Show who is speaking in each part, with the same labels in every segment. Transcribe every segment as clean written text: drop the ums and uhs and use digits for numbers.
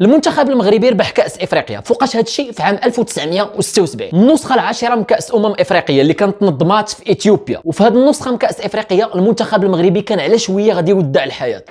Speaker 1: المنتخب المغربي ربح كاس افريقيا، فوقاش هذا الشيء في عام 1976، النسخه العاشره من كاس افريقيا اللي كانت تنظمات في اثيوبيا. وفي هذه النسخه من كاس افريقيا المنتخب المغربي كان على شويه غادي يودع الحياه.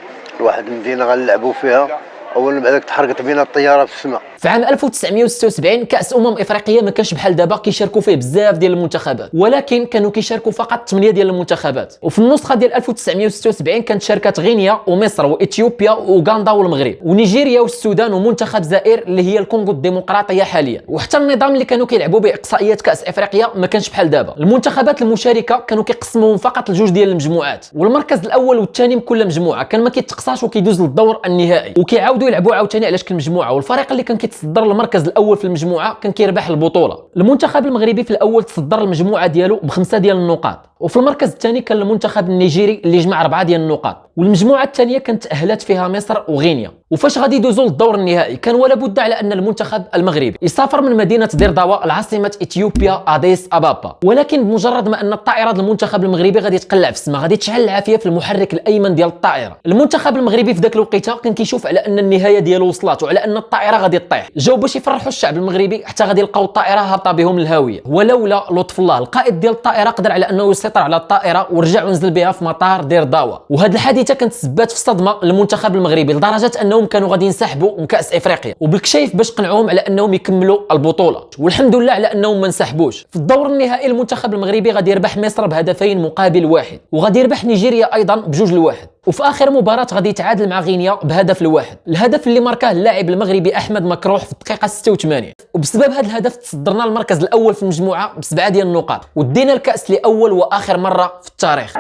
Speaker 2: واحد المدينه غنلعبوا فيها، اولا بعدك تحركت بينا الطياره في السماء.
Speaker 1: في عام 1976 كاس افريقيا ما كانش بحال دابا كيشاركوا فيه بزاف ديال المنتخبات، ولكن كانوا كيشاركوا فقط 8 ديال المنتخبات. وفي النسخه ديال 1976 كانت شاركات غينيا ومصر واثيوبيا واوغندا والمغرب ونيجيريا والسودان ومنتخب الجزائر اللي هي الكونغو الديمقراطيه حاليا. وحتى النظام اللي كانوا كيلعبوا به اقصائيات كاس افريقيا ما كانش بحال دابا. المنتخبات المشاركه كانوا كيقسموهم فقط لجوج ديال المجموعات، والمركز الاول والثاني من كل مجموعه كان ما كيتقصاش وكيدوز للدور النهائي، وكيعاودوا يلعبوا عاوتاني على شكل مجموعه، والفريق اللي كان كيتصدر المركز الاول في المجموعه كان كيربح البطوله. المنتخب المغربي في الاول تصدر المجموعه ديالو ب5 ديال النقاط، وفي المركز الثاني كان المنتخب النيجيري اللي جمع 4 ديال النقاط، والمجموعه الثانيه كانت تاهلت فيها مصر وغينيا. وفاش غادي يدوزوا للدور النهائي كان ولا بد على ان المنتخب المغربي يسافر من مدينه ديرداوا العاصمه اثيوبيا اديس ابابا، ولكن بمجرد ما ان الطائره ديال المنتخب المغربي غادي تقلع في السماء غادي تشعل العافيه في المحرك الايمن ديال الطائره. المنتخب المغربي في ذاك الوقيته كان كيشوف على ان النهايه ديالو وصلت وعلى ان الطائره غادي تطيح. جاو باش يفرحوا الشعب المغربي حتى غادي يلقاو الطائره هابطه بهم للهاويه، ولولا لطف الله القائد ديال الطائره قدر على انه يسيطر على الطائره ورجع ونزل بها في مطار ديرداوا. وهذه الحادثه كانت سبات في صدمه للمنتخب المغربي لدرجه انهم كانوا غادي ينسحبوا من كاس افريقيا، وبالكشايف باش قنعوهم على انهم يكملوا البطوله، والحمد لله على انهم ما انسحبوش. في الدور النهائي المنتخب المغربي غادي يربح مصر بهدفين مقابل واحد، وغادي يربح نيجيريا ايضا ب2-1، وفي اخر مباراه غادي يتعادل مع غينيا ب1-1، الهدف اللي ماركاه اللاعب المغربي احمد مكروح في الدقيقه 86. وبسبب هذا الهدف تصدرنا المركز الاول في المجموعه ب7 ديال النقاط، ودينا الكاس لاول واخر مره في التاريخ.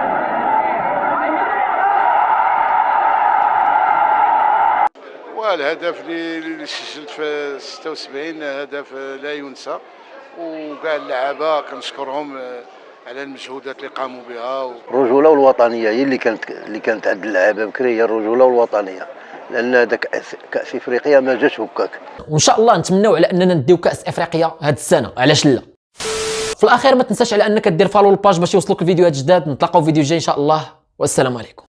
Speaker 3: والهدف اللي سجلت في 76 هدف لا ينسى، وكاع اللعابه كنشكرهم على المجهودات اللي قاموا بها.
Speaker 2: الرجوله والوطنيه هي اللي كانت عند اللعابه بكري، هي الرجوله والوطنيه، لان هذا كاس افريقيا ما جاش هكاك.
Speaker 1: وان شاء الله نتمناو على اننا نديو كاس افريقيا هذه السنه، علاش لا. في الاخير ما تنساش على انك دير فالو الباج باش يوصلوك الفيديوهات جداد. نتلاقاو في فيديو جاي ان شاء الله، والسلام عليكم.